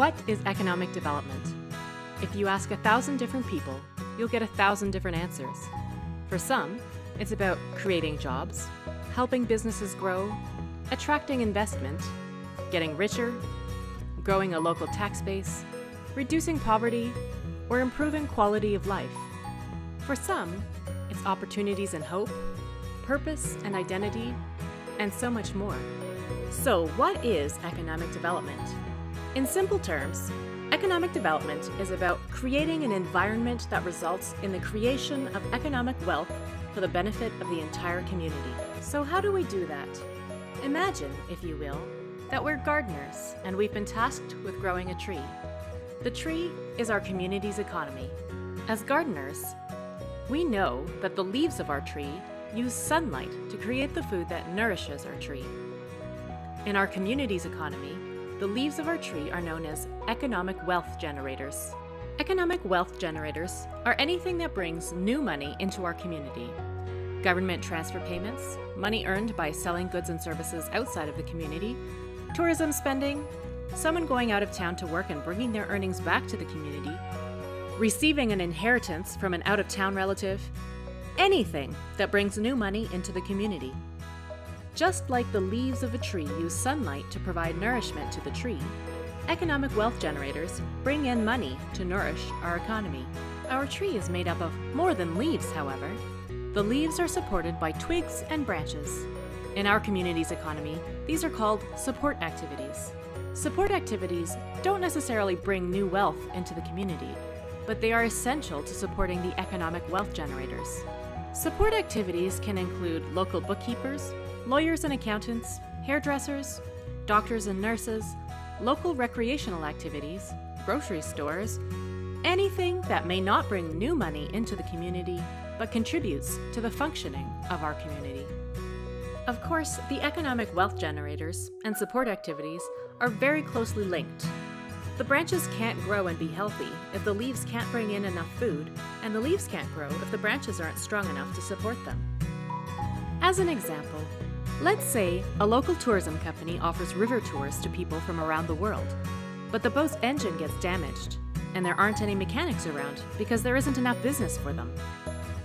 What is economic development? If you ask 1,000 different people, you'll get 1,000 different answers. For some, it's about creating jobs, helping businesses grow, attracting investment, getting richer, growing a local tax base, reducing poverty, or improving quality of life. For some, it's opportunities and hope, purpose and identity, and so much more. So what is economic development? In simple terms, economic development is about creating an environment that results in the creation of economic wealth for the benefit of the entire community. So how do we do that? Imagine, if you will, that we're gardeners and we've been tasked with growing a tree. The tree is our community's economy. As gardeners, we know that the leaves of our tree use sunlight to create the food that nourishes our tree. In our community's economy, the leaves of our tree are known as economic wealth generators. Economic wealth generators are anything that brings new money into our community. Government transfer payments, money earned by selling goods and services outside of the community, tourism spending, someone going out of town to work and bringing their earnings back to the community, receiving an inheritance from an out-of-town relative, anything that brings new money into the community. Just like the leaves of a tree use sunlight to provide nourishment to the tree, economic wealth generators bring in money to nourish our economy. Our tree is made up of more than leaves, however. The leaves are supported by twigs and branches. In our community's economy, these are called support activities. Support activities don't necessarily bring new wealth into the community, but they are essential to supporting the economic wealth generators. Support activities can include local bookkeepers, lawyers and accountants, hairdressers, doctors and nurses, local recreational activities, grocery stores, anything that may not bring new money into the community but contributes to the functioning of our community. Of course, the economic wealth generators and support activities are very closely linked. The branches can't grow and be healthy if the leaves can't bring in enough food, and the leaves can't grow if the branches aren't strong enough to support them. As an example, let's say a local tourism company offers river tours to people from around the world, but the boat's engine gets damaged, and there aren't any mechanics around because there isn't enough business for them.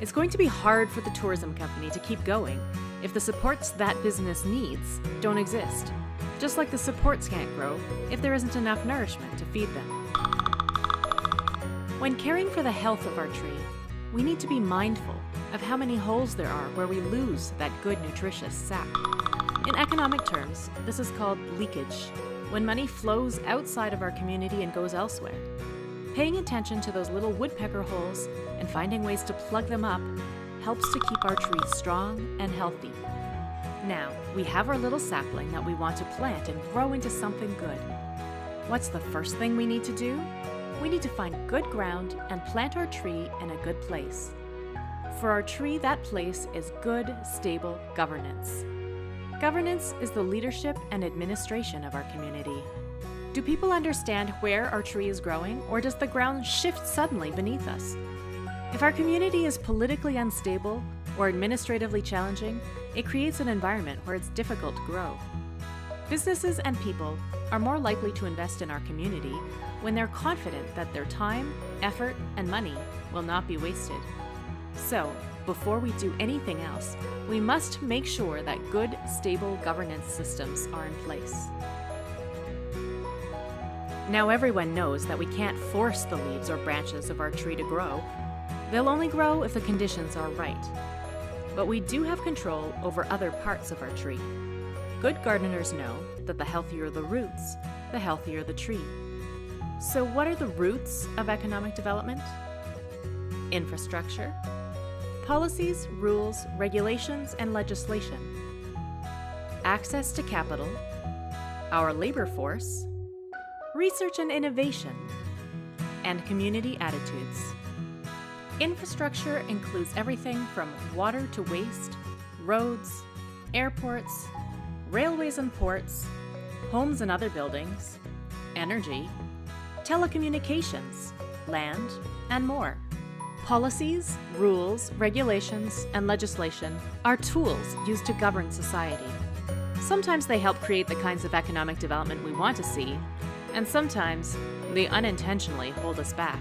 It's going to be hard for the tourism company to keep going if the supports that business needs don't exist, just like the supports can't grow if there isn't enough nourishment to feed them. When caring for the health of our tree, we need to be mindful of how many holes there are where we lose that good nutritious sap. In economic terms, this is called leakage, when money flows outside of our community and goes elsewhere. Paying attention to those little woodpecker holes and finding ways to plug them up helps to keep our trees strong and healthy. Now, we have our little sapling that we want to plant and grow into something good. What's the first thing we need to do? We need to find good ground and plant our tree in a good place. For our tree, that place is good, stable governance. Governance is the leadership and administration of our community. Do people understand where our tree is growing, or does the ground shift suddenly beneath us? If our community is politically unstable or administratively challenging, it creates an environment where it's difficult to grow. Businesses and people are more likely to invest in our community when they're confident that their time, effort, and money will not be wasted. So, before we do anything else, we must make sure that good, stable governance systems are in place. Now everyone knows that we can't force the leaves or branches of our tree to grow. They'll only grow if the conditions are right. But we do have control over other parts of our tree. Good gardeners know that the healthier the roots, the healthier the tree. So what are the roots of economic development? Infrastructure, policies, rules, regulations, and legislation, access to capital, our labor force, research and innovation, and community attitudes. Infrastructure includes everything from water to waste, roads, airports, railways and ports, homes and other buildings, energy, telecommunications, land, and more. Policies, rules, regulations, and legislation are tools used to govern society. Sometimes they help create the kinds of economic development we want to see, And sometimes they unintentionally hold us back.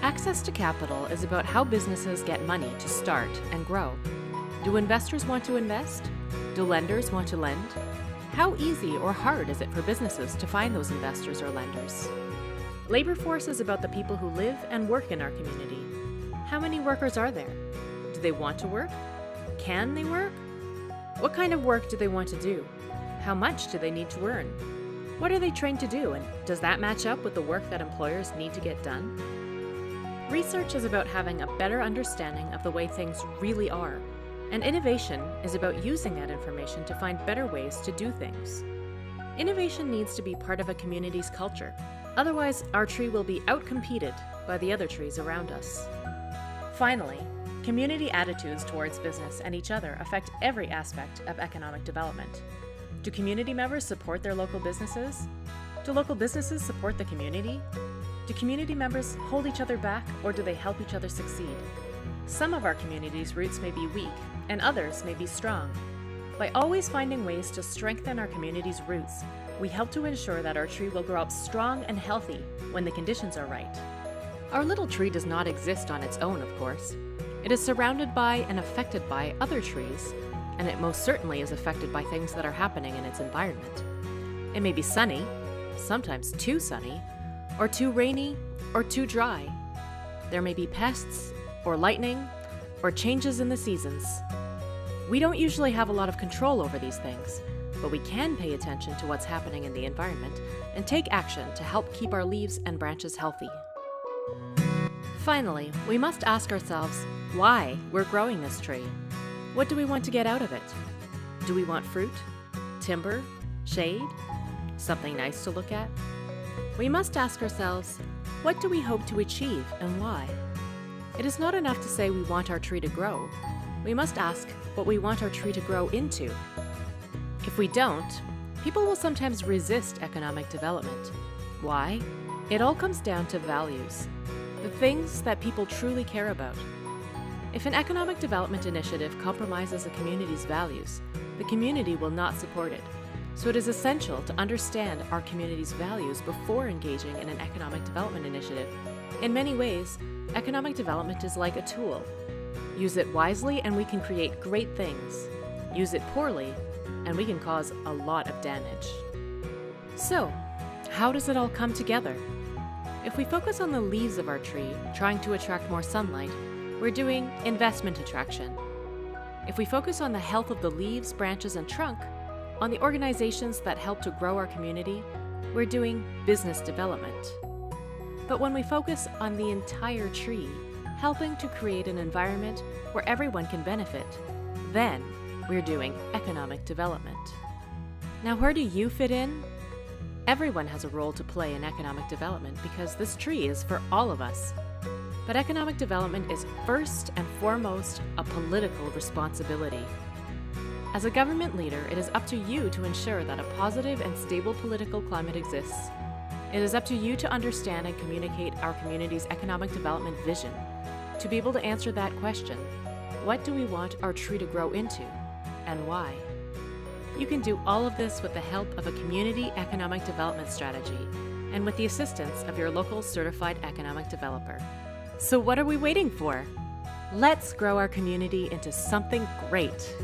Access to capital is about how businesses get money to start and grow. Do investors want to invest? Do lenders want to lend? How easy or hard is it for businesses to find those investors or lenders? Labor force is about the people who live and work in our community. How many workers are there? Do they want to work? Can they work? What kind of work do they want to do? How much do they need to earn? What are they trained to do, and does that match up with the work that employers need to get done? Research is about having a better understanding of the way things really are, and innovation is about using that information to find better ways to do things. Innovation needs to be part of a community's culture, otherwise our tree will be outcompeted by the other trees around us. Finally, community attitudes towards business and each other affect every aspect of economic development. Do community members support their local businesses? Do local businesses support the community? Do community members hold each other back, or do they help each other succeed? Some of our community's roots may be weak, and others may be strong. By always finding ways to strengthen our community's roots, we help to ensure that our tree will grow up strong and healthy when the conditions are right. Our little tree does not exist on its own, of course. It is surrounded by and affected by other trees, and it most certainly is affected by things that are happening in its environment. It may be sunny, sometimes too sunny, or too rainy, or too dry. There may be pests, or lightning, or changes in the seasons. We don't usually have a lot of control over these things, but we can pay attention to what's happening in the environment and take action to help keep our leaves and branches healthy. Finally, we must ask ourselves why we're growing this tree. What do we want to get out of it? Do we want fruit, timber, shade, something nice to look at? We must ask ourselves, what do we hope to achieve and why? It is not enough to say we want our tree to grow. We must ask what we want our tree to grow into. If we don't, people will sometimes resist economic development. Why? It all comes down to values, the things that people truly care about. If an economic development initiative compromises a community's values, the community will not support it. So it is essential to understand our community's values before engaging in an economic development initiative. In many ways, economic development is like a tool. Use it wisely and we can create great things. Use it poorly and we can cause a lot of damage. So, how does it all come together? If we focus on the leaves of our tree, trying to attract more sunlight, we're doing investment attraction. If we focus on the health of the leaves, branches, and trunk, on the organizations that help to grow our community, we're doing business development. But when we focus on the entire tree, helping to create an environment where everyone can benefit, then we're doing economic development. Now, where do you fit in? Everyone has a role to play in economic development because this tree is for all of us. But economic development is first and foremost a political responsibility. As a government leader, it is up to you to ensure that a positive and stable political climate exists. It is up to you to understand and communicate our community's economic development vision, to be able to answer that question, what do we want our tree to grow into, and why? You can do all of this with the help of a community economic development strategy and with the assistance of your local certified economic developer. So what are we waiting for? Let's grow our community into something great.